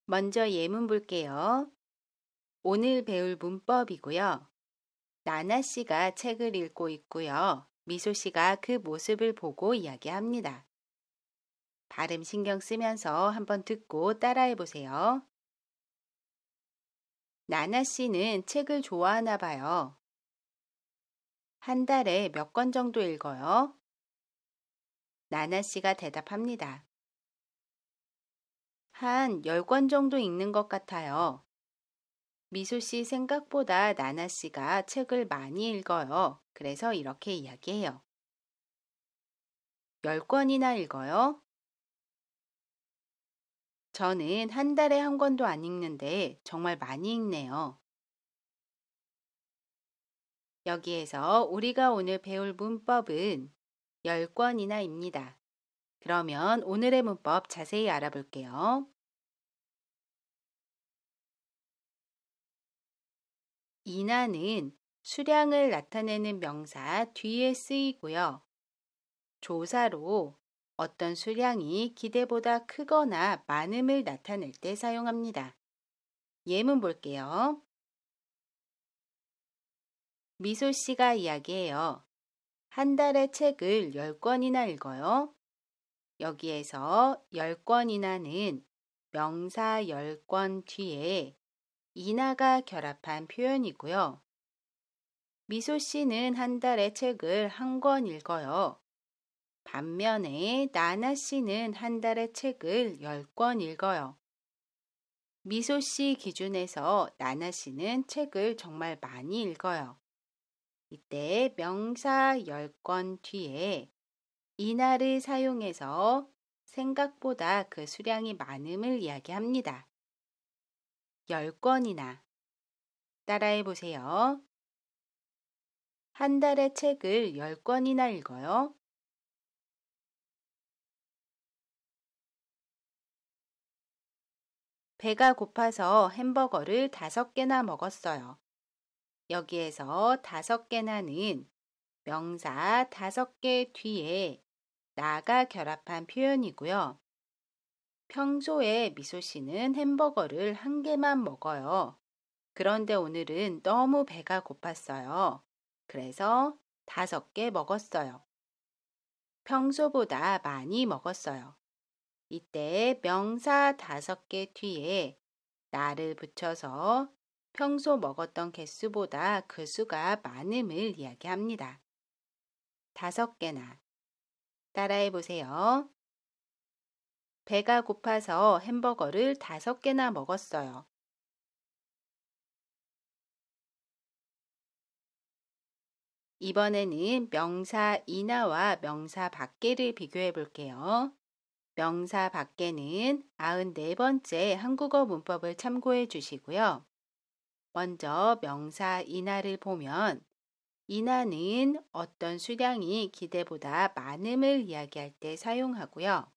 먼저 예문 볼게요. 오늘 배울 문법이고요. 나나 씨가 책을 읽고 있고요. 미소 씨가 그 모습을 보고 이야기합니다. 발음 신경 쓰면서 한번 듣고 따라해 보세요. 나나 씨는 책을 좋아하나 봐요. 한 달에 몇 권 정도 읽어요? 나나 씨가 대답합니다. 한 10권 정도 읽는 것 같아요. 미소 씨 생각보다 나나 씨가 책을 많이 읽어요. 그래서 이렇게 이야기해요. 10권이나 읽어요? 저는 한 달에 한 권도 안 읽는데 정말 많이 읽네요. 여기에서 우리가 오늘 배울 문법은 10권이나입니다. 그러면 오늘의 문법 자세히 알아볼게요. 이나는 수량을 나타내는 명사 뒤에 쓰이고요. 조사로 어떤 수량이 기대보다 크거나 많음을 나타낼 때 사용합니다. 예문 볼게요. 미소 씨가 이야기해요. 한 달에 책을 10권이나 읽어요. 여기에서 10권이나는 명사 10권 뒤에 이나가 결합한 표현이고요. 미소 씨는 한 달에 책을 한 권 읽어요. 반면에 나나 씨는 한 달에 책을 10권 읽어요. 미소 씨 기준에서 나나 씨는 책을 정말 많이 읽어요. 이때 명사 10권 뒤에 이나를 사용해서 생각보다 그 수량이 많음을 이야기합니다. 10권이나 따라해 보세요. 한 달에 책을 10권이나 읽어요. 배가 고파서 햄버거를 5개나 먹었어요. 여기에서 5개나는 명사 5개 뒤에 나가 결합한 표현이고요. 평소에 미소 씨는 햄버거를 1개만 먹어요. 그런데 오늘은 너무 배가 고팠어요. 그래서 5개 먹었어요. 평소보다 많이 먹었어요. 이때 명사 5개 뒤에 나를 붙여서 평소 먹었던 개수보다 그 수가 많음을 이야기합니다. 5개나 따라해 보세요. 배가 고파서 햄버거를 5개나 먹었어요. 이번에는 명사 이나와 명사 밖에를 비교해 볼게요. 명사 밖에는 94번째 한국어 문법을 참고해 주시고요. 먼저 명사 이나를 보면 이나는 어떤 수량이 기대보다 많음을 이야기할 때 사용하고요.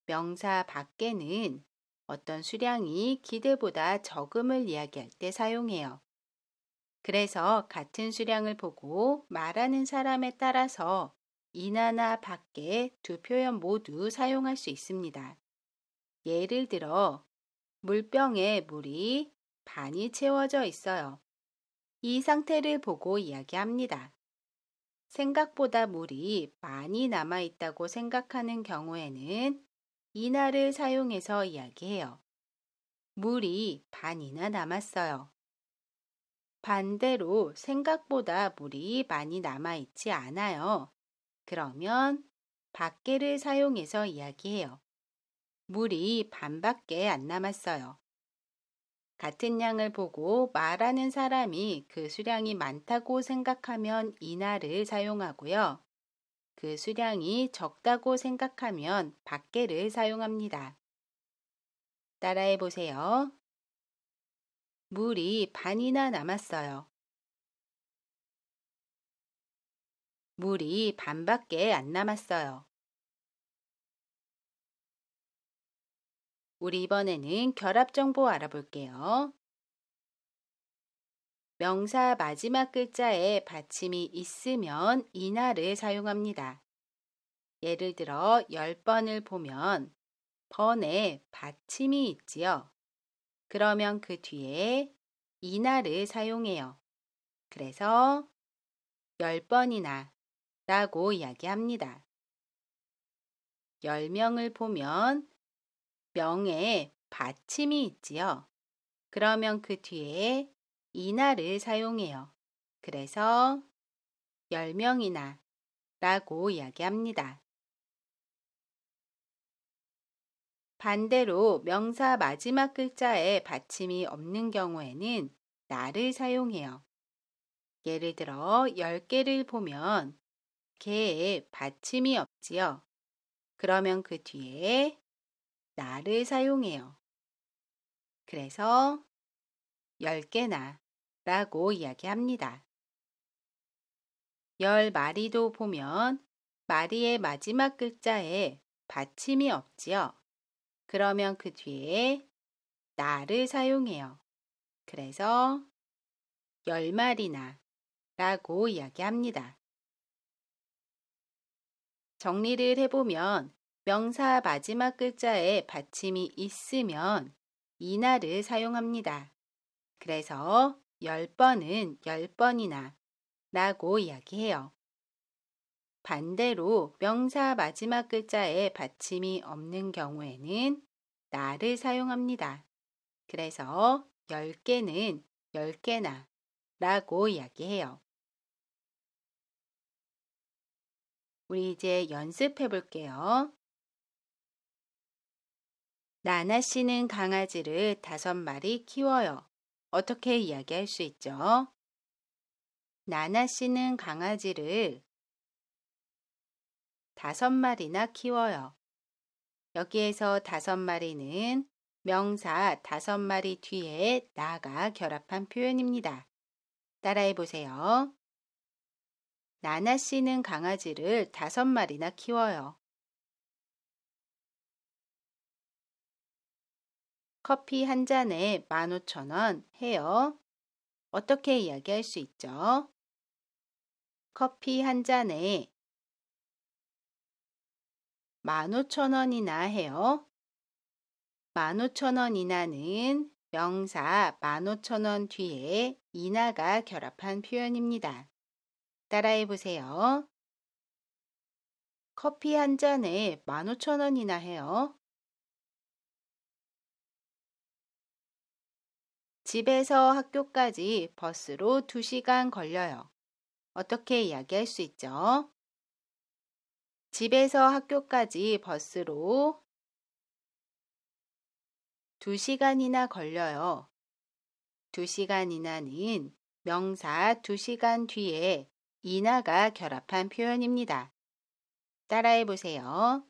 명사 밖에는 어떤 수량이 기대보다 적음을 이야기할 때 사용해요. 그래서 같은 수량을 보고 말하는 사람에 따라서 이나나 밖에 두 표현 모두 사용할 수 있습니다. 예를 들어 물병에 물이 반이 채워져 있어요. 이 상태를 보고 이야기합니다. 생각보다 물이 많이 남아 있다고 생각하는 경우에는 이나를 사용해서 이야기해요. 물이 반이나 남았어요. 반대로 생각보다 물이 많이 남아 있지 않아요. 그러면 밖에를 사용해서 이야기해요. 물이 반밖에 안 남았어요. 같은 양을 보고 말하는 사람이 그 수량이 많다고 생각하면 이나를 사용하고요. 그 수량이 적다고 생각하면 밖에를 사용합니다. 따라해 보세요. 물이 반이나 남았어요. 물이 반밖에 안 남았어요. 우리 이번에는 결합 정보 알아볼게요. 명사 마지막 글자에 받침이 있으면 이나를 사용합니다. 예를 들어 10번을 보면 번에 받침이 있지요. 그러면 그 뒤에 이나를 사용해요. 그래서 10번이나 라고 이야기합니다. 10명을 보면 명에 받침이 있지요. 그러면 그 뒤에 이나를 사용해요. 그래서 10명이나 라고 이야기합니다. 반대로 명사 마지막 글자에 받침이 없는 경우에는 나를 사용해요. 예를 들어 10개를 보면 개에 받침이 없지요. 그러면 그 뒤에 나를 사용해요. 그래서 10개나 라고 이야기합니다. 10마리도 보면 마리의 마지막 글자에 받침이 없지요. 그러면 그 뒤에 나를 사용해요. 그래서 10마리나 라고 이야기합니다. 정리를 해보면 명사 마지막 글자에 받침이 있으면 이나를 사용합니다. 그래서 10번은 10번이나 라고 이야기해요. 반대로 명사 마지막 글자에 받침이 없는 경우에는 나를 사용합니다. 그래서 10개는 10개나 라고 이야기해요. 우리 이제 연습해 볼게요. 나나 씨는 강아지를 5마리 키워요. 어떻게 이야기할 수 있죠? 나나 씨는 강아지를 5마리나 키워요. 여기에서 5마리는 명사 5마리 뒤에 나가 결합한 표현입니다. 따라해 보세요. 나나 씨는 강아지를 5마리나 키워요. 커피 한 잔에 15,000원 해요. 어떻게 이야기할 수 있죠? 커피 한 잔에 15,000원이나 해요. 15,000원이나는 명사 15,000원 뒤에 이나가 결합한 표현입니다. 따라해 보세요. 커피 한 잔에 15,000원이나 해요. 집에서 학교까지 버스로 2시간 걸려요. 어떻게 이야기할 수 있죠? 집에서 학교까지 버스로 2시간이나 걸려요. 2시간이나는 명사 2시간 뒤에 이나가 결합한 표현입니다. 따라해 보세요.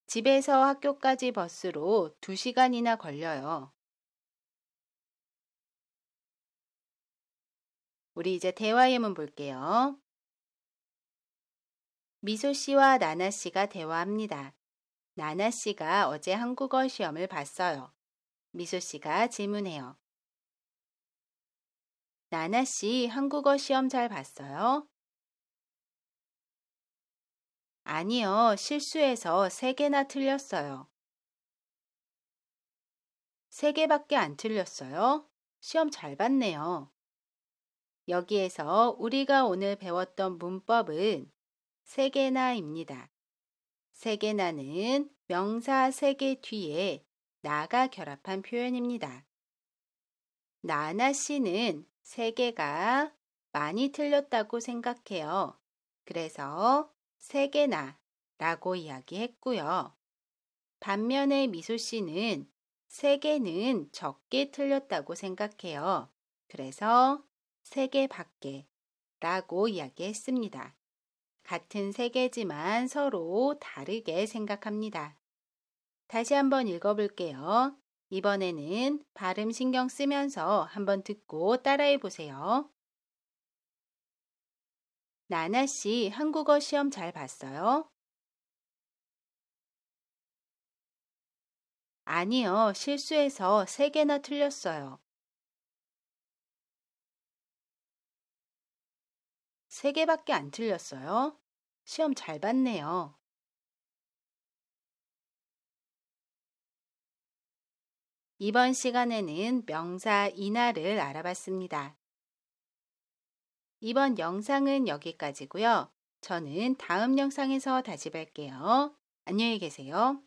집에서 학교까지 버스로 2시간이나 걸려요. 우리 이제 대화 예문 볼게요. 미소 씨와 나나 씨가 대화합니다. 나나 씨가 어제 한국어 시험을 봤어요. 미소 씨가 질문해요. 나나 씨 한국어 시험 잘 봤어요? 아니요, 실수해서 3개나 틀렸어요. 3개밖에 안 틀렸어요? 시험 잘 봤네요. 여기에서 우리가 오늘 배웠던 문법은 3개나입니다. 3개나는 명사 3개 뒤에 나가 결합한 표현입니다. 나나 씨는 3개가 많이 틀렸다고 생각해요. 그래서 3개나 라고 이야기했고요. 반면에 미소 씨는 3개는 적게 틀렸다고 생각해요. 그래서 3개밖에 라고 이야기했습니다. 같은 3개지만 서로 다르게 생각합니다. 다시 한번 읽어볼게요. 이번에는 발음 신경 쓰면서 한번 듣고 따라해 보세요. 나나 씨 한국어 시험 잘 봤어요? 아니요, 실수해서 3개나 틀렸어요. 3개밖에 안 틀렸어요? 시험 잘 봤네요. 이번 시간에는 명사 이날을 알아봤습니다. 이번 영상은 여기까지고요. 저는 다음 영상에서 다시 뵐게요. 안녕히 계세요.